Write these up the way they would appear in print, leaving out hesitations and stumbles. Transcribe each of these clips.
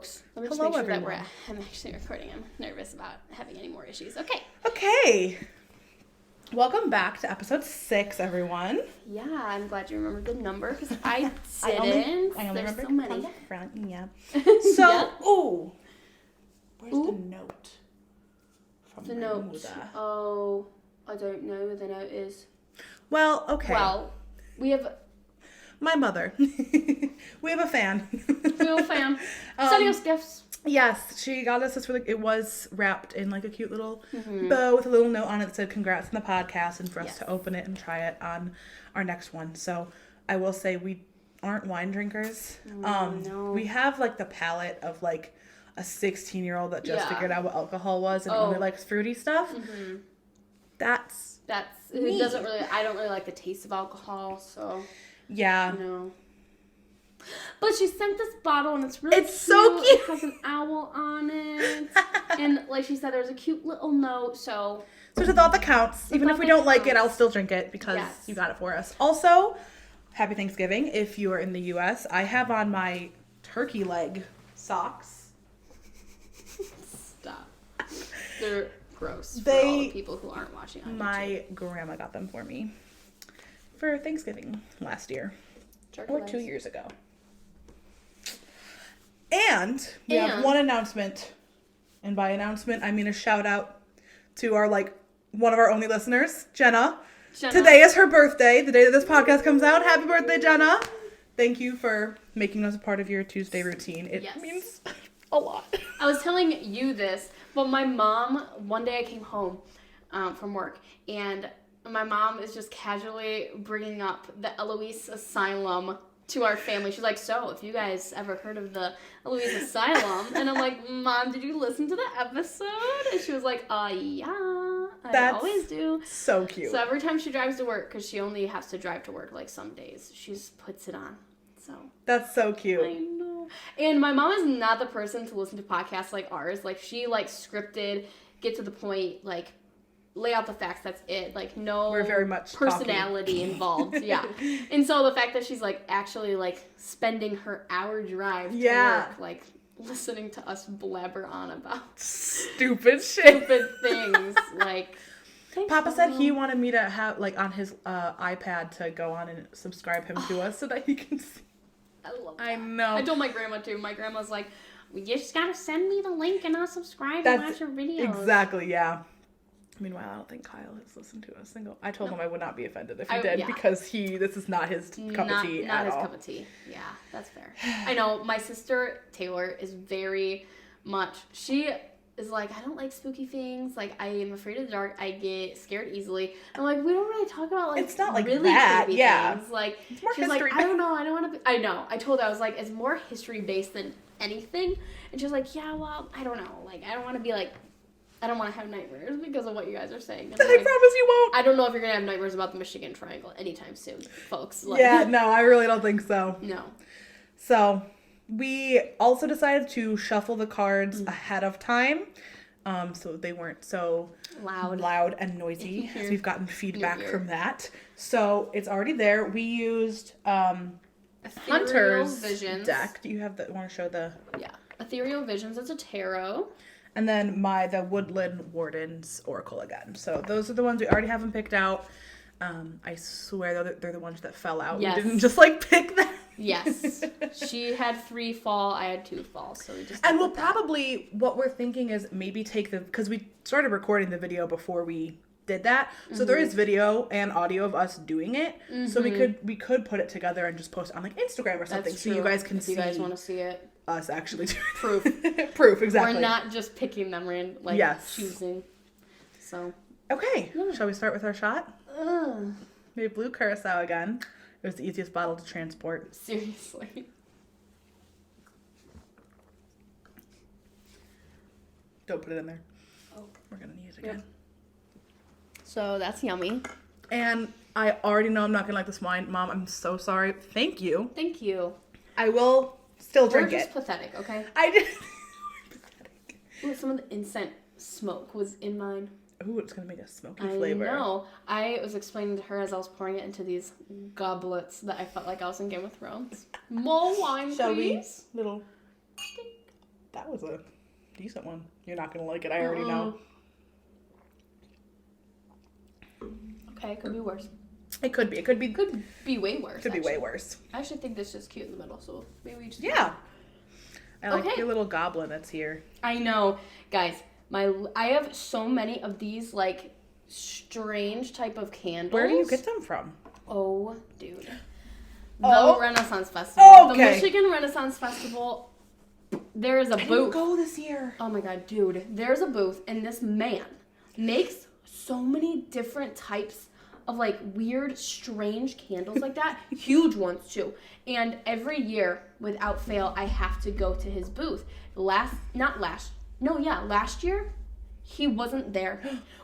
folks. Let me just Hello, make sure everyone. that I'm actually recording. I'm nervous about having any more issues. Okay. Okay. Welcome back to episode 6, everyone. Yeah, I'm glad you remembered the number because I didn't. I only There's remember so many. from the front, yeah. Yeah. Where's the note? From The my note. mother? Oh, I don't know where the note is. Well, okay. Well, we have My mother. We have a fan. a fan. Sending us gifts. Yes, she got us this it was wrapped in like a cute little bow with a little note on it that said congrats on the podcast and for us to open it and try it on our next one. So I will say we aren't wine drinkers. No. We have like the palate of like a 16-year-old that just figured out what alcohol was and only likes fruity stuff. Mm-hmm. That's it doesn't really, I don't really like the taste of alcohol, so. Yeah. No. But she sent this bottle and it's really cute. So cute. It has an owl on it. And like she said, there's a cute little note, so. So it's a thought that counts. Even if we don't like it, I'll still drink it because you got it for us. Also, happy Thanksgiving if you are in the U.S. I have on my turkey leg socks. Stop. They're gross for all the people who aren't watching on My grandma got them for me for Thanksgiving last year. Turkey or legs. 2 years ago. And we have one announcement. And by announcement, I mean a shout out to our, one of our only listeners, Jenna. Today is her birthday, the day that this podcast comes out. Happy birthday, Jenna. Thank you for making us a part of your Tuesday routine. It means a lot. I was telling you this, but my mom, one day I came home from work, and my mom is just casually bringing up the Eloise Asylum to our family. She's like, so, if you guys ever heard of the Eloise Asylum? And I'm like, Mom, did you listen to the episode? And she was like, yeah, I always do. So cute. So every time she drives to work, because she only has to drive to work some days, she just puts it on. So that's so cute. I know. And my mom is not the person to listen to podcasts like ours. She scripted, get to the point, lay out the facts, that's it. No We're very much personality involved. Yeah. And so the fact that she's actually spending her hour drive to work, listening to us blabber on about stupid shit. Stupid things. Papa said he wanted me to have on his iPad to go on and subscribe him to us so that he can see. I love that. I know. I told my grandma too. My grandma's like, you just gotta send me the link and I'll subscribe and watch your videos. Exactly, yeah. Meanwhile, I don't think Kyle has listened to a single. I told him I would not be offended if he did because this is not his cup of tea not at his all. cup of tea. Yeah, that's fair. I know my sister Taylor is very much. She is I don't like spooky things. I am afraid of the dark. I get scared easily. I'm we don't really talk about it's not really that. creepy Yeah. things. It's more she's history. I don't know. I don't want to. I know. I told her I was it's more history based than anything. And she was yeah, well, I don't know. I don't want to be I don't want to have nightmares because of what you guys are saying. And I promise you won't. I don't know if you're going to have nightmares about the Michigan Triangle anytime soon, folks. Yeah, no, I really don't think so. No. So, we also decided to shuffle the cards ahead of time. So they weren't so loud and noisy as we've gotten feedback from that. So, it's already there. We used Hunter's Visions deck. Do you have the want to show the Ethereal Visions? It's a tarot. And then the Woodland Warden's Oracle again. So those are the ones we already have them picked out. I swear they're the ones that fell out. Yes. We didn't just pick them. Yes. She had 3 fall. I had 2 fall. So we just. And we'll probably, what we're thinking is maybe because we started recording the video before we did that. So there is video and audio of us doing it. So we could put it together and just post it on Instagram or something. That's true. So you guys can see. If you guys want to see it. Us actually doing Proof. Proof, exactly. We're not just picking them choosing. So. Okay. Yeah. Shall we start with our shot? Maybe blue curacao again. It was the easiest bottle to transport. Seriously. Don't put it in there. Oh. We're going to need it again. Yep. So that's yummy. And I already know I'm not going to like this wine. Mom, I'm so sorry. Thank you. Thank you. I will still drink We're just it. pathetic, okay? I did. Pathetic. Ooh, some of the incense smoke was in mine. Ooh, it's going to make a smoky flavor. I know. I was explaining to her as I was pouring it into these goblets that I felt like I was in Game of Thrones. More wine, Shall please. we? Little. That was a decent one. You're not gonna like it. I already know. Okay, it could be worse. It could be. It could be. Could be way worse. Could be way worse. I actually think this is cute in the middle, so maybe we just. Yeah. I like your little goblin that's here. I know, guys. I have so many of these like strange type of candles. Where do you get them from? Oh, dude. The Renaissance Festival. Okay. The Michigan Renaissance Festival. There is a booth. I didn't go this year. Oh my god, dude. There's a booth, and this man makes so many different types of like weird, strange candles like that. Huge ones too. And every year, without fail, I have to go to his booth. Last year, he wasn't there.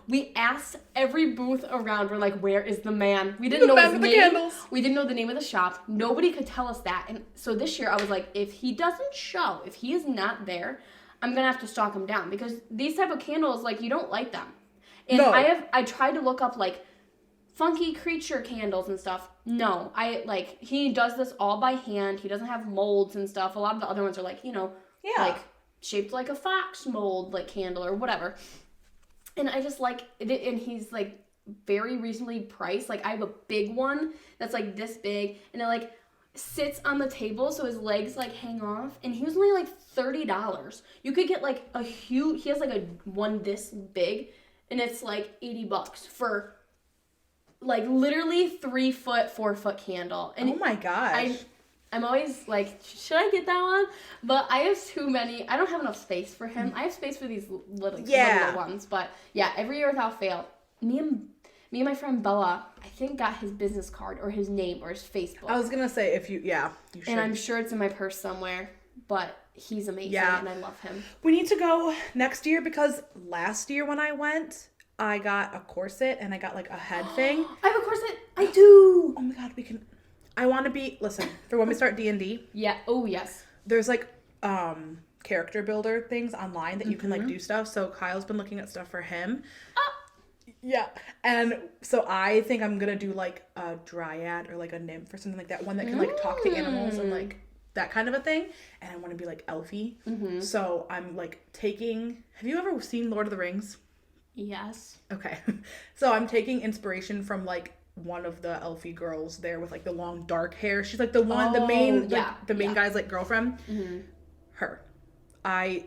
We asked every booth around. We're like, where is the man? We didn't know his name. Candles. We didn't know the name of the shop. Nobody could tell us that. And so this year I was like, if he doesn't show, if he is not there, I'm going to have to stalk him down. Because these type of candles, like, you don't light them. And no. I tried to look up, like, funky creature candles and stuff. No. He does this all by hand. He doesn't have molds and stuff. A lot of the other ones are like, like, shaped like a fox mold, like, candle or whatever. And I just like it, and he's like very reasonably priced. Like I have a big one that's like this big, and it like sits on the table so his legs like hang off. And he was only like $30. You could get like a huge. He has like a one this big, and it's like $80 for like literally 3 foot, 4 foot candle. And oh my gosh. I'm always like, should I get that one? But I have too many. I don't have enough space for him. I have space for these little ones. But yeah, every year without fail, me and my friend Bella, I think got his business card or his name or his Facebook. I was going to say you should. And I'm sure it's in my purse somewhere. But he's amazing and I love him. We need to go next year because last year when I went, I got a corset and I got like a head thing. I have a corset. I do. Oh my God, I want to be, listen, for when we start D&D. Yeah. Oh, yes. There's like character builder things online that you can like do stuff. So Kyle's been looking at stuff for him. Yeah. And so I think I'm going to do like a dryad or like a nymph or something like that. One that can like talk to animals and like that kind of a thing. And I want to be like elfy. Mm-hmm. So I'm like have you ever seen Lord of the Rings? Yes. Okay. So I'm taking inspiration from like one of the elfie girls there with like the long dark hair. She's like the main guy's like girlfriend. Mm-hmm. Her.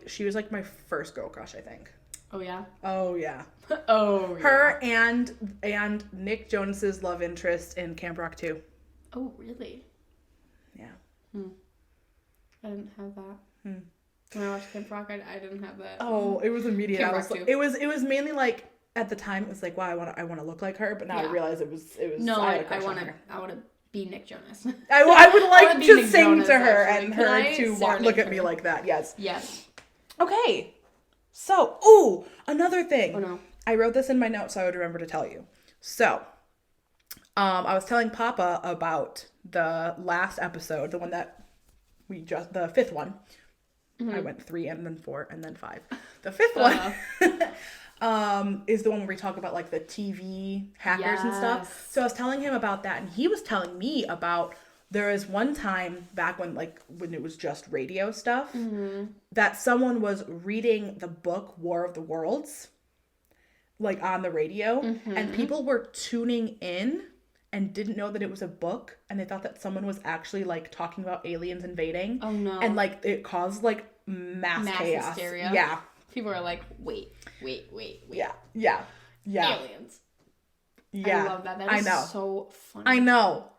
She was like my first girl crush, I think. Oh yeah. Oh yeah. Oh. Her and Nick Jonas's love interest in Camp Rock 2. Oh really? Yeah. I didn't have that. When I watched Camp Rock, I didn't have that. Oh, it was immediate. It was mainly like. At the time, it was like, wow, I want to look like her, but now I realize it was. No, I want to be Nick Jonas. I would like to sing Jonas, to her and her to look at me like that. Yes. Yes. Okay. So, another thing. Oh no. I wrote this in my notes so I would remember to tell you. So, I was telling Papa about the last episode, the one that the fifth one. Mm-hmm. I went 3 and then 4 and then 5. The fifth one. Is the one where we talk about like the TV hackers and stuff. So I was telling him about that, and he was telling me about there is one time back when it was just radio stuff that someone was reading the book War of the Worlds like on the radio, and people were tuning in and didn't know that it was a book, and they thought that someone was actually like talking about aliens invading. Oh no. And like it caused like mass chaos. Hysteria. Yeah. People are like, wait. Yeah. Aliens. Yeah. I love that. That is so funny. I know.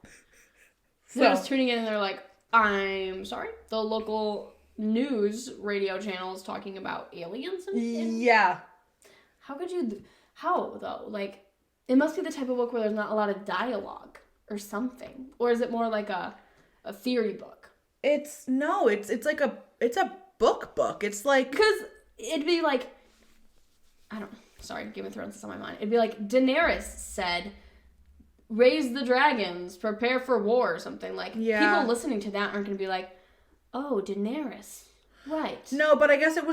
They're just tuning in and they're like, I'm sorry. The local news radio channel is talking about aliens and yeah. How though? Like, it must be the type of book where there's not a lot of dialogue or something. Or is it more like a theory book? It's like it's a book. It's like, because it'd be like, Game of Thrones is on my mind. It'd be like, Daenerys said, raise the dragons, prepare for war, or something. Like, people listening to that aren't going to be like, oh, Daenerys. Right. No, but I guess it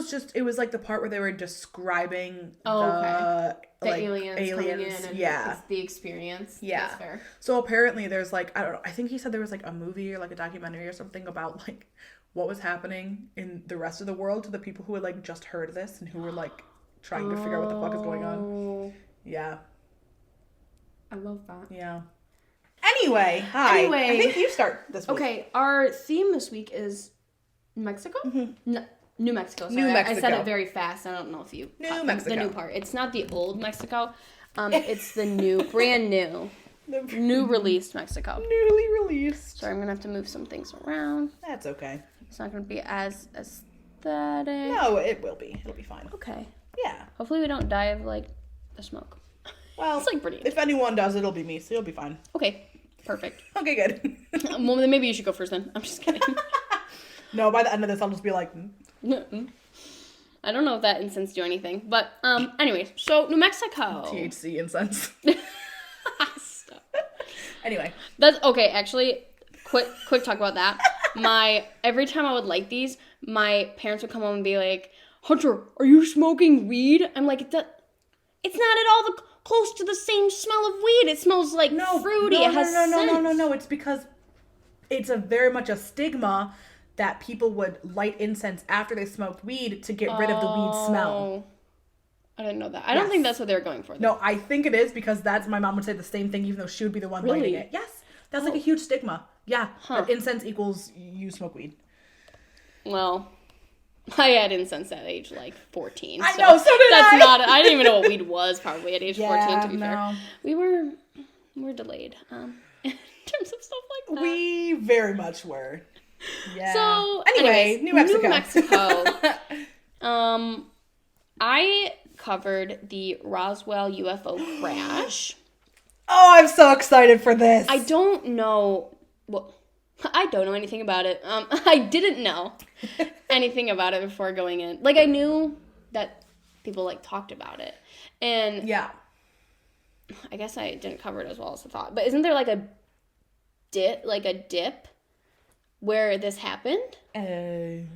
was like the part where they were describing the aliens coming in and it's the experience. Yeah. That's fair. So apparently there's like, I don't know, I think he said there was like a movie or like a documentary or something about like what was happening in the rest of the world to the people who had like just heard this and who were like trying to figure out what the fuck is going on. Yeah. I love that. Yeah. Anyway, hi. I think you start this week. Okay, our theme this week is Mexico? Mm-hmm. No, New Mexico. Sorry. New Mexico. I said it very fast. I don't know if you... New Mexico. The new part. It's not the old Mexico. It's the new, brand new, new released Mexico. Newly released. So I'm going to have to move some things around. That's okay. It's not going to be as aesthetic. No, it will be. It'll be fine. Okay. Yeah. Hopefully we don't die of, like, the smoke. Well, it's, like, pretty... If anyone does, it'll be me, so you'll be fine. Okay. Perfect. Okay, good. Well, then maybe you should go first then. I'm just kidding. No, by the end of this, I'll just be like... I don't know if that incense do anything. But, anyways. So, New Mexico. THC incense. Stop. Anyway. That's, okay, actually, quick talk about that. Every time I would light these, my parents would come home and be like, Hunter, are you smoking weed? I'm like, it's not at all close to the same smell of weed. It smells like fruity. It has scent. No. It's because it's very much a stigma that people would light incense after they smoked weed to get rid of the weed smell. I didn't know that. I don't think that's what they were going for, though. No, I think it is because my mom would say the same thing even though she would be the one lighting it. Yes. That's like a huge stigma. Yeah. That incense equals you smoke weed. Well... I had incense at age, like, 14. I know, so did I. I didn't even know what weed was, probably, at age 14, to be fair. We were delayed, in terms of stuff like that. We very much were. Yeah. So, anyway, New Mexico. I covered the Roswell UFO crash. Oh, I'm so excited for this. I don't know anything about it. I didn't know anything about it before going in. Like, I knew that people, like, talked about it. And yeah. I guess I didn't cover it as well as I thought. But isn't there, like, a dip where this happened? Maybe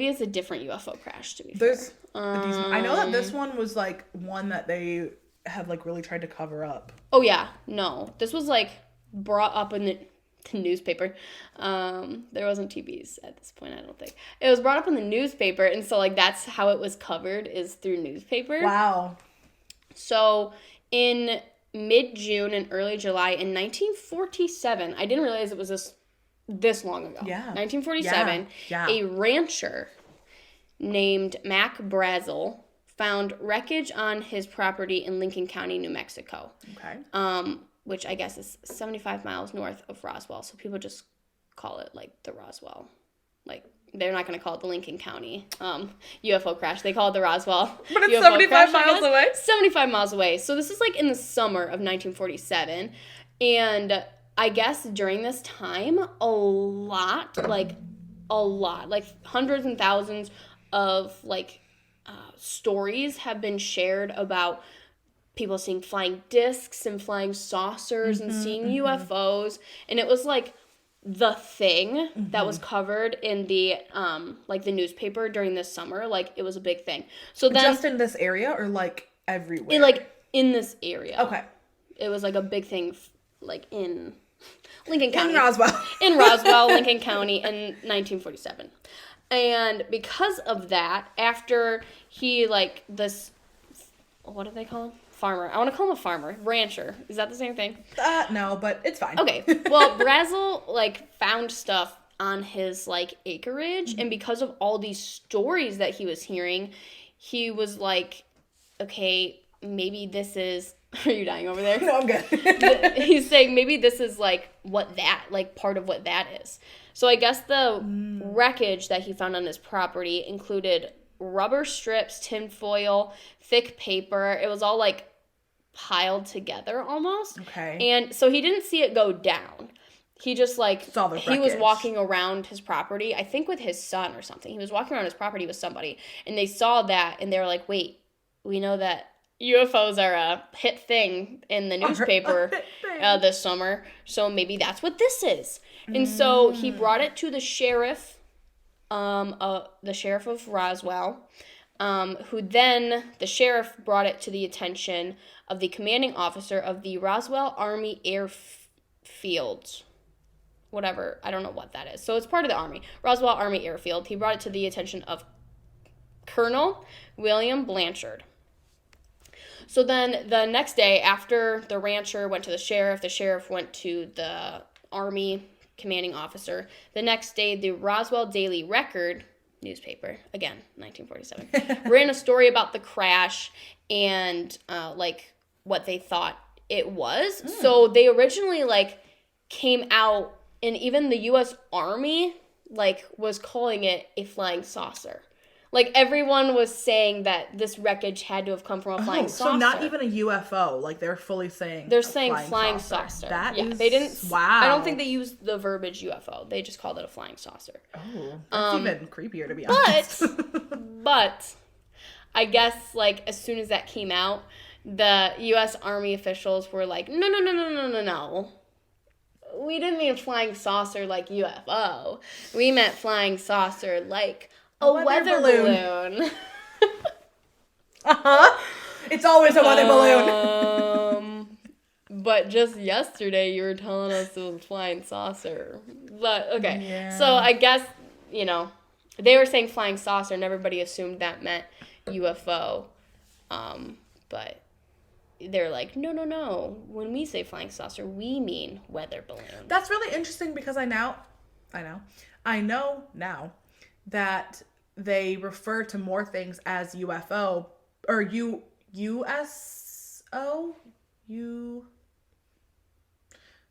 it's a different UFO crash, to be fair. I know that this one was, like, one that they have, like, really tried to cover up. Oh, yeah. No. This was, like, brought up in the newspaper. There wasn't TVs at this point, I don't think. It was brought up in the newspaper, and so, like, that's how it was covered, is through newspaper. Wow. So, in mid-June and early July in 1947, I didn't realize it was this long ago. Yeah. 1947, a rancher named Mac Brazel found wreckage on his property in Lincoln County, New Mexico. Okay. Which I guess is 75 miles north of Roswell. So people just call it, like, the Roswell. Like, they're not going to call it the Lincoln County UFO crash. They call it the Roswell But it's UFO 75 crash, miles away? 75 miles away. So this is, like, in the summer of 1947. And I guess during this time, a lot, like hundreds and thousands of, like, stories have been shared about people seeing flying discs and flying saucers and seeing UFOs. And it was, like, the thing that was covered in the, like, the newspaper during this summer. Like, it was a big thing. So then... Just in this area or, like, everywhere? In this area. Okay. It was, like, a big thing, like, in Lincoln County. In Roswell. In Roswell, Lincoln County in 1947. And because of that, after he, like, this... What do they call him? Farmer. I want to call him a farmer. Rancher. Is that the same thing? No, but it's fine. Okay. Well, Brazel, like, found stuff on his, like, acreage. And because of all these stories that he was hearing, he was like, okay, maybe this is... Are you dying over there? No, I'm good. He's saying maybe this is, like, part of what that is. So I guess the wreckage that he found on his property included rubber strips, tinfoil, thick paper. It was all, like, piled together almost. Okay. And so he didn't see it go down. He just, like, saw the he was walking around his property, I think with his son or something. He was walking around his property with somebody, and they saw that, and they were like, wait, we know that UFOs are a hit thing in the newspaper this summer, so maybe that's what this is. And so he brought it to the sheriff of Roswell, who then, the sheriff brought it to the attention of the commanding officer of the Roswell Army Airfield. whatever. I don't know what that is. So it's part of the Army. Roswell Army Airfield. He brought it to the attention of Colonel William Blanchard. So then the next day, after the rancher went to the sheriff went to the Army commanding officer. The next day, the Roswell Daily Record newspaper, again, 1947, ran a story about the crash and, what they thought it was. So they originally, came out, and even the U.S. Army, was calling it a flying saucer. Everyone was saying that this wreckage had to have come from a flying saucer. So not even a UFO. They're fully saying they're saying flying saucer. That is... They didn't... Wow. I don't think they used the verbiage UFO. They just called it a flying saucer. Oh, that's even creepier, to be honest. But, I guess, as soon as that came out, the U.S. Army officials were like, no. We didn't mean flying saucer like UFO. We meant flying saucer like... a weather balloon. It's always a weather balloon. But just yesterday you were telling us it was a flying saucer. But, okay. Yeah. So I guess, they were saying flying saucer and everybody assumed that meant UFO. But they're like, no. When we say flying saucer, we mean weather balloon. That's really interesting because I know now that they refer to more things as UFO or USO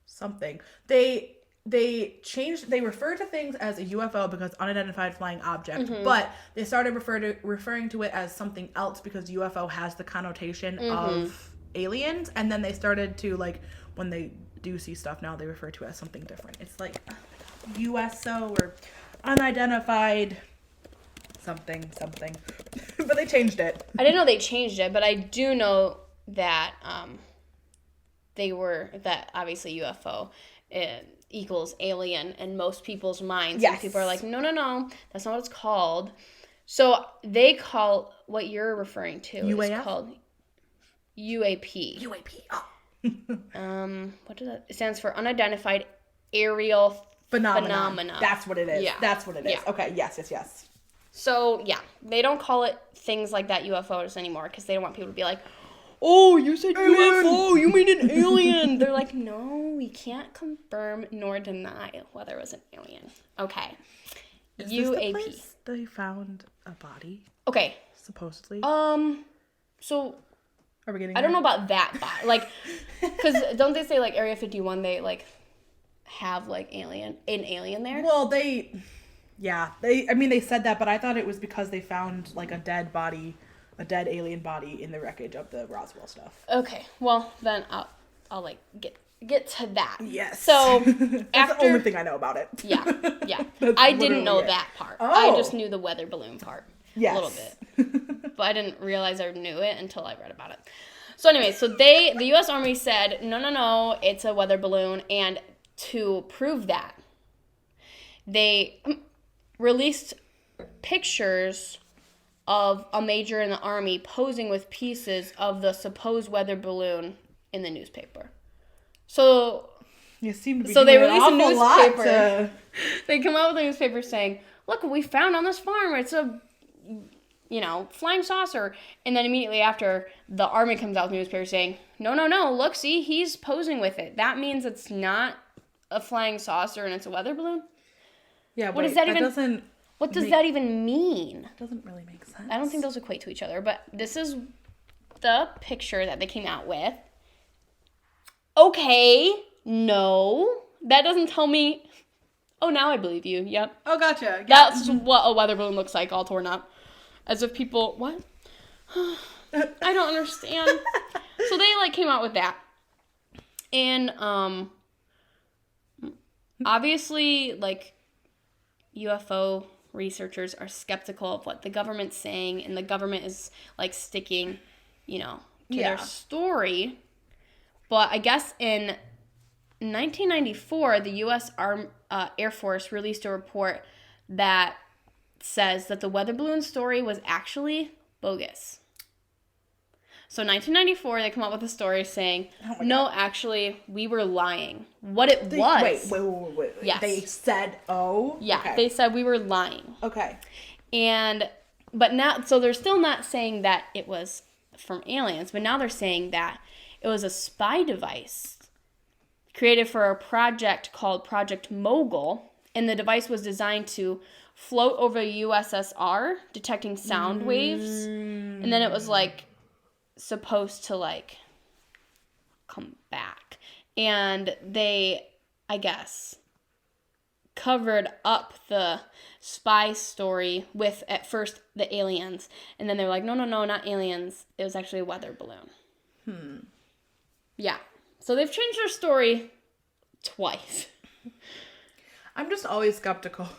something. They refer to things as a UFO because unidentified flying object, but they started referring to it as something else because UFO has the connotation of aliens, and then they started to when they do see stuff now they refer to it as something different. It's like USO or unidentified something. But they changed it. I didn't know they changed it, but I do know that that obviously UFO equals alien in most people's minds. Yes. And people are like, no, that's not what it's called. So they call what you're referring to UAF? is called UAP. UAP. Oh. What does that? It stands for unidentified aerial phenomena. That's what it is. Yeah. That's what it is. Yeah. Okay. Yes. So, yeah, they don't call it things like that UFOs anymore because they don't want people to be like, oh, you said alien. UFO, you mean an alien. They're like, no, we can't confirm nor deny whether it was an alien. Okay. Is UAP. this the place they found a body? Okay. Supposedly. So are we getting I don't know about that body. Because don't they say, Area 51, they, have, an alien there? Well, they said that, but I thought it was because they found, a dead alien body in the wreckage of the Roswell stuff. Okay, well, then I'll get to that. Yes. So, That's the only thing I know about it. Yeah. I didn't know that part. Oh. I just knew the weather balloon part. Yes. A little bit. But I didn't realize I knew it until I read about it. So anyway, the U.S. Army said, no, it's a weather balloon, and to prove that, they released pictures of a major in the Army posing with pieces of the supposed weather balloon in the newspaper. So you seem to be they doing released a an awful lot newspaper. They come out with a newspaper saying, look what we found on this farm. It's a, flying saucer. And then immediately after, the Army comes out with a newspaper saying, no, look, see, he's posing with it. That means it's not a flying saucer and it's a weather balloon? Yeah, what does that even mean? It doesn't really make sense. I don't think those equate to each other, but this is the picture that they came out with. Okay, no, that doesn't tell me. Oh, now I believe you. Yep. Oh, gotcha. That's what a weather balloon looks like, all torn up. As if people, what? I don't understand. So they, came out with that. And, obviously, UFO researchers are skeptical of what the government's saying, and the government is, sticking, to their story. But I guess in 1994, the U.S. Air Force released a report that says that the weather balloon story was actually bogus. So 1994, they come up with a story saying, no, actually, we were lying. What it was... Wait. Yes. They said, oh? Yeah, okay. They said we were lying. Okay. But now, so they're still not saying that it was from aliens, but now they're saying that it was a spy device created for a project called Project Mogul, and the device was designed to float over USSR, detecting sound waves, and then it was, like, supposed to, like, come back. And they, I guess, covered up the spy story with, at first, the aliens, and then they were like, no, not aliens. It was actually a weather balloon. Yeah. So they've changed their story twice. I'm just always skeptical.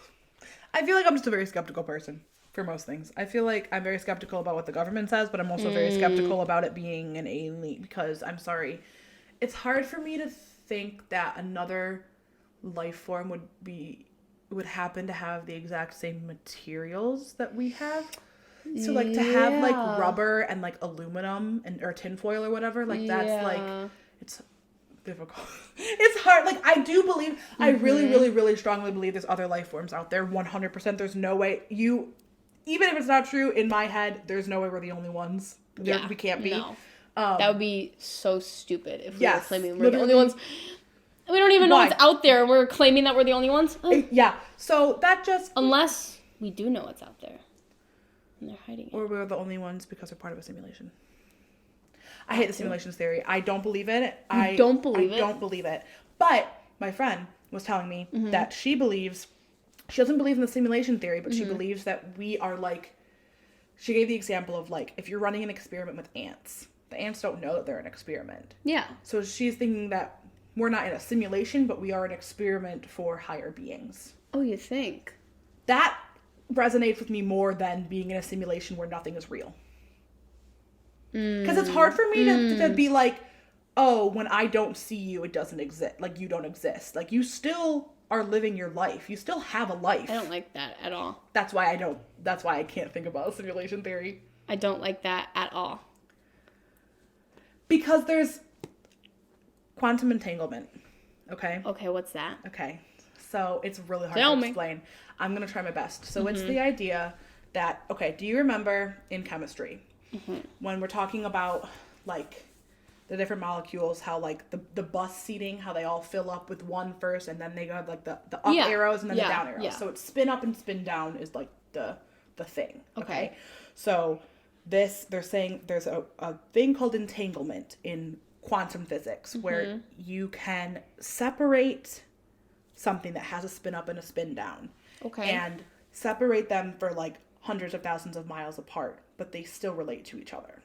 I feel like I'm just a very skeptical person for most things. I feel like I'm very skeptical about what the government says, but I'm also very skeptical about it being an alien because, I'm sorry, it's hard for me to think that another life form would happen to have the exact same materials that we have. So, like, to have, like, rubber and, like, aluminum or tinfoil or whatever, like, that's, like, it's difficult. It's hard. Like, I do believe, I really, really, really strongly believe there's other life forms out there. 100%. There's no way even if it's not true, in my head, there's no way we're the only ones. We can't be. No. That would be so stupid if we were claiming we're the only ones. We don't even know what's out there, and we're claiming that we're the only ones. Yeah. So that just... Unless we do know what's out there. And they're hiding it. Or we're the only ones because we're part of a simulation. I hate the simulations theory. I don't believe in it. I don't believe it. But my friend was telling me that she doesn't believe in the simulation theory, but she believes that we are like... She gave the example of, like, if you're running an experiment with ants, the ants don't know that they're an experiment. Yeah. So she's thinking that we're not in a simulation, but we are an experiment for higher beings. Oh, you think? That resonates with me more than being in a simulation where nothing is real. Because it's hard for me to be like, oh, when I don't see you, it doesn't exist. Like, you don't exist. Like, you still are living your life. You still have a life. I don't like that at all. That's why I can't think about a simulation theory. I don't like that at all. Because there's quantum entanglement. Okay? Okay, what's that? Okay. So it's really hard to explain. I'm going to try my best. So it's the idea that, okay, do you remember in chemistry when we're talking about, like, the different molecules, how, like, the bus seating, how they all fill up with one first, and then they go, like, the up arrows and then the down arrows. Yeah. So it's spin up and spin down is, like, the thing. Okay? So they're saying there's a thing called entanglement in quantum physics where you can separate something that has a spin up and a spin down. Okay. And separate them for, like, hundreds of thousands of miles apart, but they still relate to each other.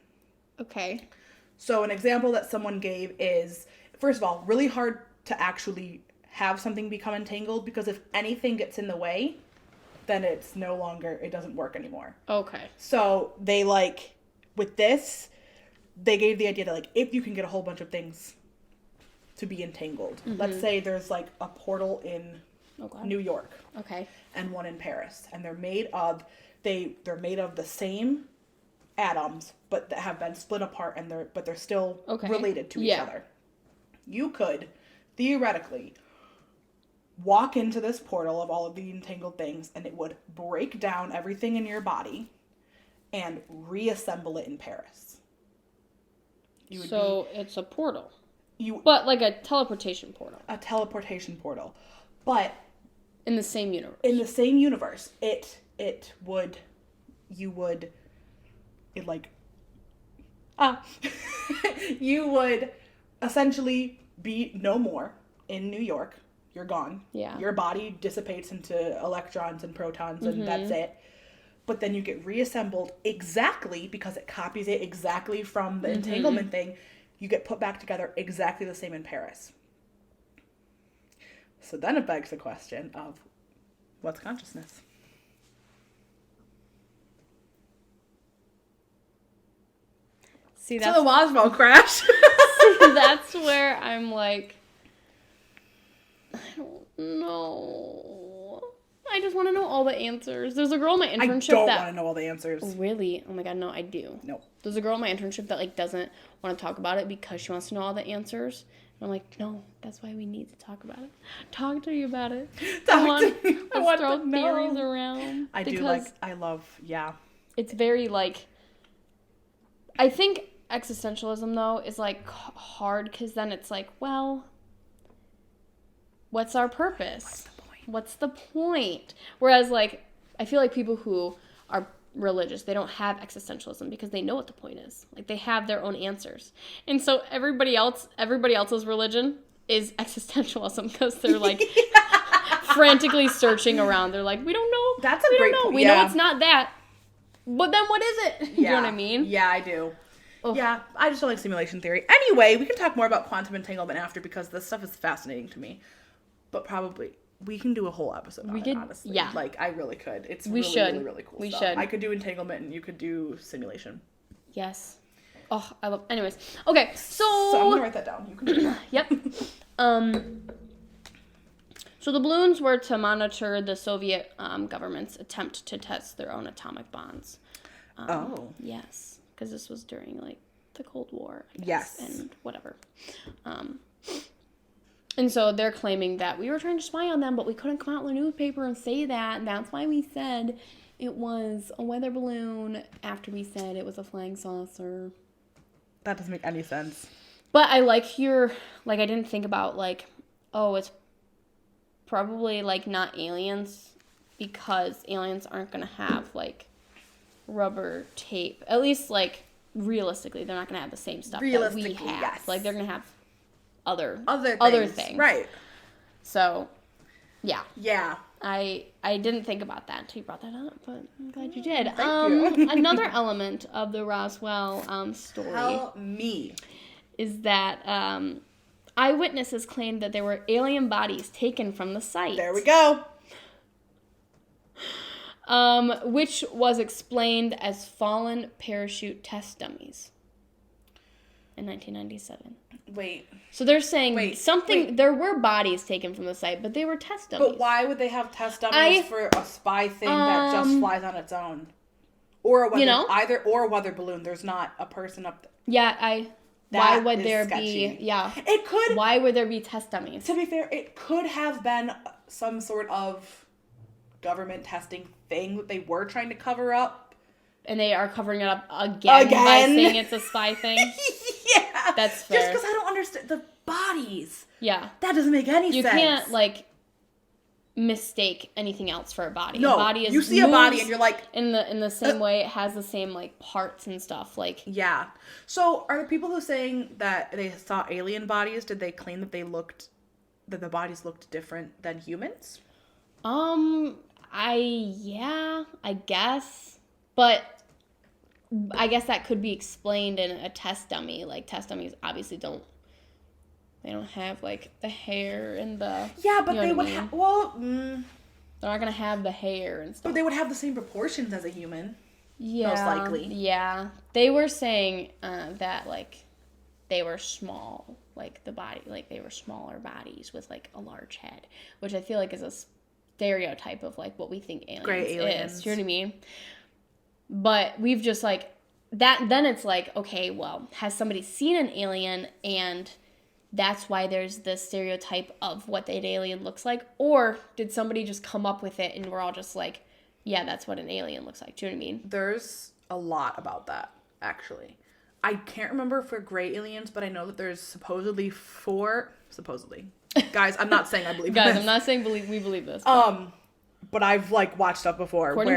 Okay. So an example that someone gave is, first of all, really hard to actually have something become entangled, because if anything gets in the way, then it doesn't work anymore. Okay. So they, like, with this, they gave the idea that, like, if you can get a whole bunch of things to be entangled, let's say there's, like, a portal in New York. Okay. And one in Paris, and they're made of the same atoms, but that have been split apart, and they're still related to each other. You could theoretically walk into this portal of all of the entangled things, and it would break down everything in your body and reassemble it in Paris. It's a portal. But like a teleportation portal. A teleportation portal. But in the same universe. You would essentially be no more in New York. You're gone. Yeah. Your body dissipates into electrons and protons, and that's it. But then you get reassembled exactly, because it copies it exactly from the entanglement thing. You get put back together exactly the same in Paris. So then it begs the question of, what's consciousness? See, that's the Roswell crash. See, that's where I'm like, I don't know. I just want to know all the answers. There's a girl in my internship I don't want to know all the answers. Really? Oh my god, no, I do. No. There's a girl in my internship that like doesn't want to talk about it because she wants to know all the answers. And I'm like, no, that's why we need to talk about it. Talk to me about it. I want to throw theories around. I love, It's very like, I think existentialism though is like hard because then it's like, well, what's our purpose? What's the point? Whereas, like, I feel like people who are religious, they don't have existentialism because they know what the point is. Like, they have their own answers. And so everybody else's religion is existentialism because they're, like, frantically searching around. They're like, we don't know. That's a great point. We know it's not that. But then what is it? You know what I mean? Yeah, I do. Ugh. Yeah, I just don't like simulation theory. Anyway, we can talk more about quantum entanglement after because this stuff is fascinating to me. But probably... we can do a whole episode on it, honestly. Yeah. Like, I really could. It's really cool stuff. I could do entanglement and you could do simulation. Yes. Oh, I love... Anyways. Okay, so I'm going to write that down. You can do that. Yep. So the balloons were to monitor the Soviet government's attempt to test their own atomic bombs. Yes. Because this was during, like, the Cold War, I guess. Yes. And whatever. And so they're claiming that we were trying to spy on them, but we couldn't come out in the newspaper and say that. And that's why we said it was a weather balloon after we said it was a flying saucer. That doesn't make any sense. But I like your, like, I didn't think about, like, oh, it's probably, like, not aliens because aliens aren't going to have, like, rubber tape. At least, like, realistically, they're not going to have the same stuff that we have. Yes. Like, they're going to have other things. Right. So, yeah. Yeah. I didn't think about that until you brought that up, but I'm glad you did. Thank you. Another element of the Roswell story Tell me. is that eyewitnesses claimed that there were alien bodies taken from the site. There we go. Which was explained as fallen parachute test dummies in 1997. Wait. So they're saying there were bodies taken from the site, but they were test dummies. But why would they have test dummies for a spy thing that just flies on its own? Or a weather, or a weather balloon. There's not a person up there. Yeah, why would there sketchy. be... Yeah. It could... Why would there be test dummies? To be fair, it could have been some sort of government testing thing that they were trying to cover up. And they are covering it up again by saying it's a spy thing? Yeah. That's fair. Just because I don't understand the bodies. Yeah. That doesn't make any sense. You can't, like, mistake anything else for a body. No, a body is you see a body and you're like... In the same way, it has the same, like, parts and stuff. Like... Yeah. So, are the people who saying that they saw alien bodies, did they claim that that the bodies looked different than humans? I guess. But I guess that could be explained in a test dummy. Like, test dummies obviously don't have, like, the hair and the... Yeah, but they would have... Well... They're not going to have the hair and stuff. But they would have the same proportions as a human. Yeah. Most likely. Yeah. They were saying that, like, they were small. Like, the body... Like, they were smaller bodies with, like, a large head. Which I feel like is a stereotype of, like, what we think aliens is. You know what I mean? But we've just, like, that, then it's like, okay, well, has somebody seen an alien and that's why there's this stereotype of what that alien looks like? Or did somebody just come up with it and we're all just like, yeah, that's what an alien looks like. Do you know what I mean? There's a lot about that, actually. I can't remember for gray aliens, but I know that there's supposedly. Guys, I'm not saying I believe this. Guys, I'm not saying we believe this. But I've, like, watched stuff before. According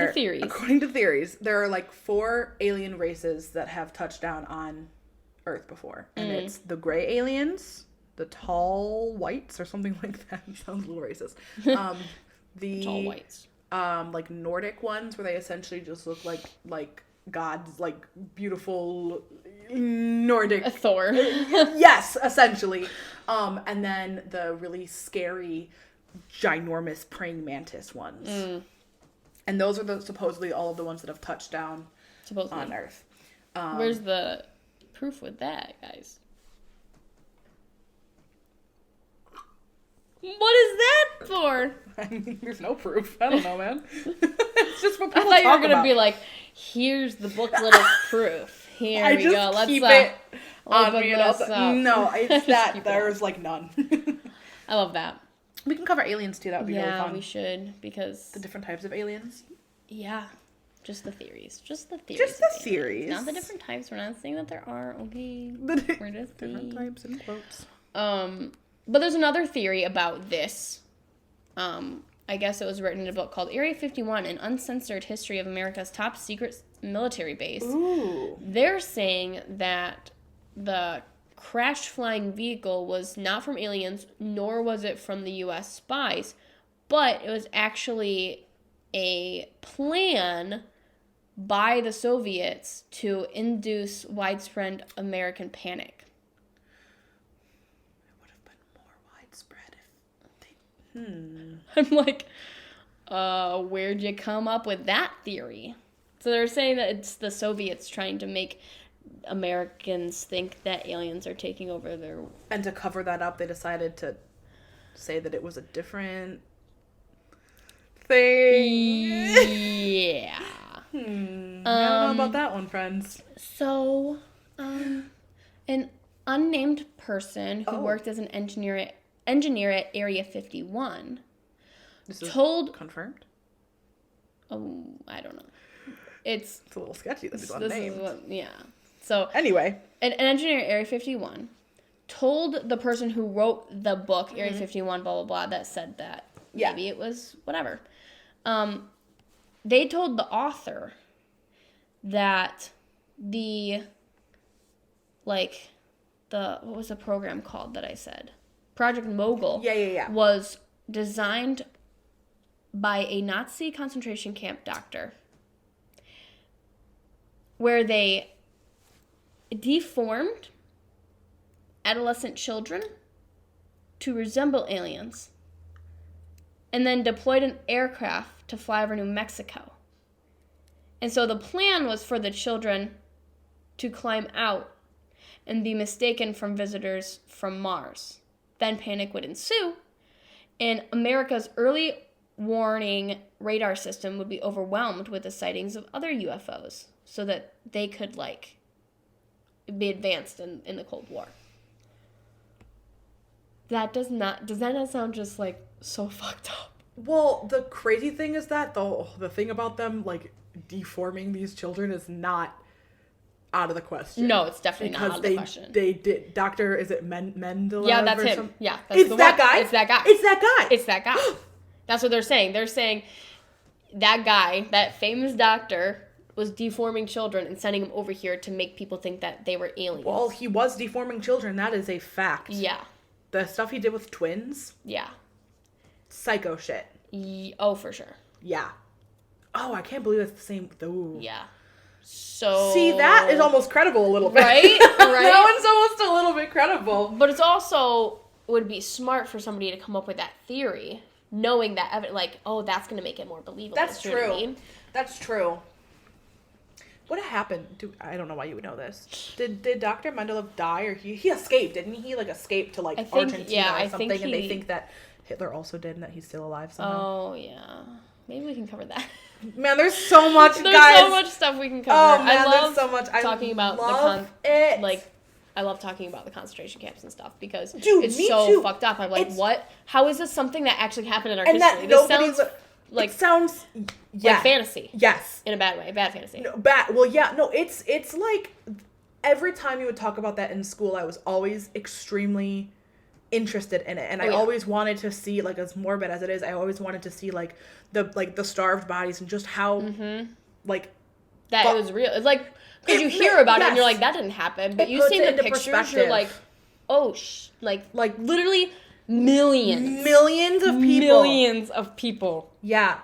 to theories, there are, like, 4 alien races that have touched down on Earth before. And it's the gray aliens, the tall whites, or something like that. It sounds a little racist. The tall whites. Like, Nordic ones, where they essentially just look like gods, like, beautiful Nordic... A Thor. Yes, essentially. And then the really scary... ginormous praying mantis ones. And those are supposedly all of the ones that have touched down on Earth. Where's the proof with that, guys? What is that for? I mean, there's no proof. I don't know, man. It's just what people I thought you were talk gonna about. be like, here's the booklet of proof. Here I we just go. Let's keep it on open me. this up. No, it's that. Keep it There's like none. I love that. We can cover aliens too. That would be really fun. Yeah, we should, because The different types of aliens. yeah, just the theories. Just the theories. Just the of aliens. theories. Not the different types. We're not saying that there are. Okay. We're just different saying. types in quotes. But there's another theory about this. I guess it was written in a book called Area 51, An Uncensored History of America's Top Secret Military Base. Ooh. They're saying that the crashed flying vehicle was not from aliens, nor was it from the U.S. spies, but it was actually a plan by the Soviets to induce widespread American panic. It would have been more widespread if they... I'm like, where'd you come up with that theory? So they're saying that it's the Soviets trying to make Americans think that aliens are taking over their... And to cover that up, they decided to say that it was a different thing. Yeah. I don't know about that one, friends. So, an unnamed person who worked as an engineer at Area 51 This is told... confirmed? Oh, I don't know. It's a little sketchy that it's this unnamed. is what, yeah. So Anyway. an engineer at Area 51 told the person who wrote the book, Area 51, blah, blah, blah, that said that maybe it was whatever. They told the author that what was the program called that I said? Project Mogul was designed by a Nazi concentration camp doctor where they deformed adolescent children to resemble aliens and then deployed an aircraft to fly over New Mexico. And so the plan was for the children to climb out and be mistaken from visitors from Mars. Then panic would ensue, and America's early warning radar system would be overwhelmed with the sightings of other UFOs so that they could, be advanced in the Cold War. Does that not sound just, so fucked up? Well, the crazy thing is that, the thing about them, deforming these children is not out of the question. No, it's definitely not out of the question. They did, Dr. is it Mendeleev? Yeah, that's him. Something? Yeah, that's It's that guy? It's that guy. It's that guy. It's that guy. That's what they're saying. They're saying that guy, that famous doctor, was deforming children and sending them over here to make people think that they were aliens. Well, he was deforming children. That is a fact. Yeah. The stuff he did with twins. Yeah. Psycho shit. Oh, for sure. Yeah. Oh, I can't believe that's the same. Ooh. Yeah. So... See, that is almost credible a little bit. Right? Right? That one's almost a little bit credible. But it's also would be smart for somebody to come up with that theory, knowing that, that's going to make it more believable. That's true. You know what I mean? That's true. What happened? I don't know why you would know this. Did Dr. Mendeleev die, or he escaped? Didn't he escape to Argentina or something? And they think that Hitler also did, and that he's still alive somehow. Oh yeah, maybe we can cover that. Man, there's so much, there's guys. so much stuff we can cover. Oh man, I love there's so much. talking about I love talking about the concentration camps and stuff because it's so too. fucked up. I'm like, what? How is this something that actually happened in our and history? That This sounds like fantasy. Yes. In a bad way. Bad fantasy. No, bad. Well, yeah. No, it's like every time you would talk about that in school, I was always extremely interested in it, and I always wanted to see, as morbid as it is, I always wanted to see the starved bodies and just how it was real. It's because you hear about it and you're like, that didn't happen, but you see the pictures, you're like, oh, literally millions of people. Yeah.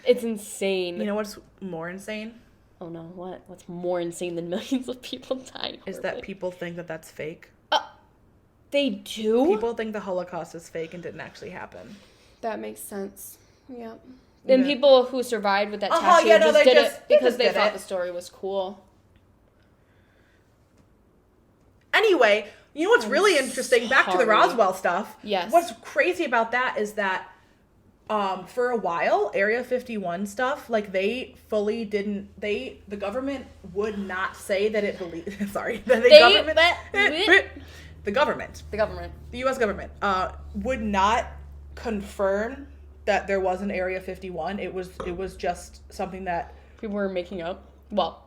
It's insane. You know what's more insane? Oh no, what? What's more insane than millions of people dying? Is that people think that that's fake. They do? People think the Holocaust is fake and didn't actually happen. That makes sense. Yeah. And people who survived with that tattoo did it because they thought the story was cool. Anyway, You know what's really interesting? Back to the Roswell stuff. Yes. What's crazy about that is that for a while, Area 51 stuff, like they fully didn't. The government would not say that it believed. Sorry, the government, the U.S. government, would not confirm that there was an Area 51. It was just something that people were making up. Well,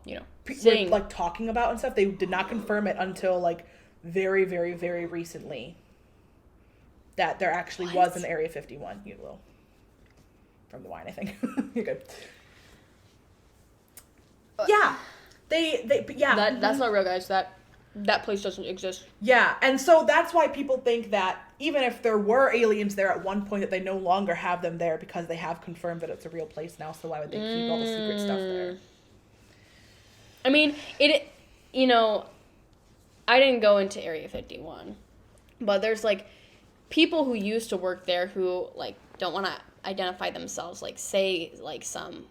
saying, like talking about and stuff. They did not confirm it until like very, very, very recently that there actually was an Area 51. You will from the wine, I think. You're good. Yeah, That's not real, guys. That place doesn't exist. Yeah, and so that's why people think that even if there were aliens there at one point, that they no longer have them there because they have confirmed that it's a real place now. So why would they keep all the secret stuff there? I mean, I didn't go into Area 51, but there's, like, people who used to work there who, like, don't want to identify themselves, like, say, like, some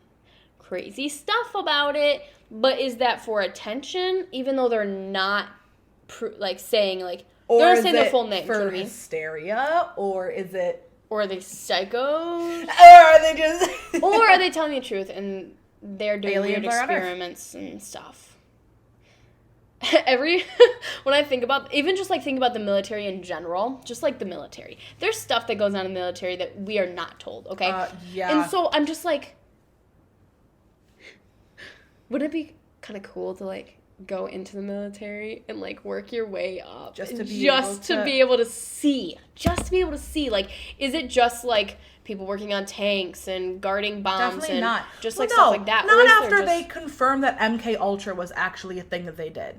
crazy stuff about it, but is that for attention, even though they're not, saying, like, they're not saying their full name. For hysteria, or is it... Or are they psychos? Or are they just... Or are they telling the truth, and they're doing weird experiments and stuff. When I think about, even just like think about the military in general, just like the military, there's stuff that goes on in the military that we are not told, okay? Yeah. And so I'm just like, would it be kind of cool to like go into the military and like work your way up just to be able to see, like, is it just like people working on tanks and guarding bombs? Definitely and not. Just like stuff like that. Not after they confirmed that MK Ultra was actually a thing that they did.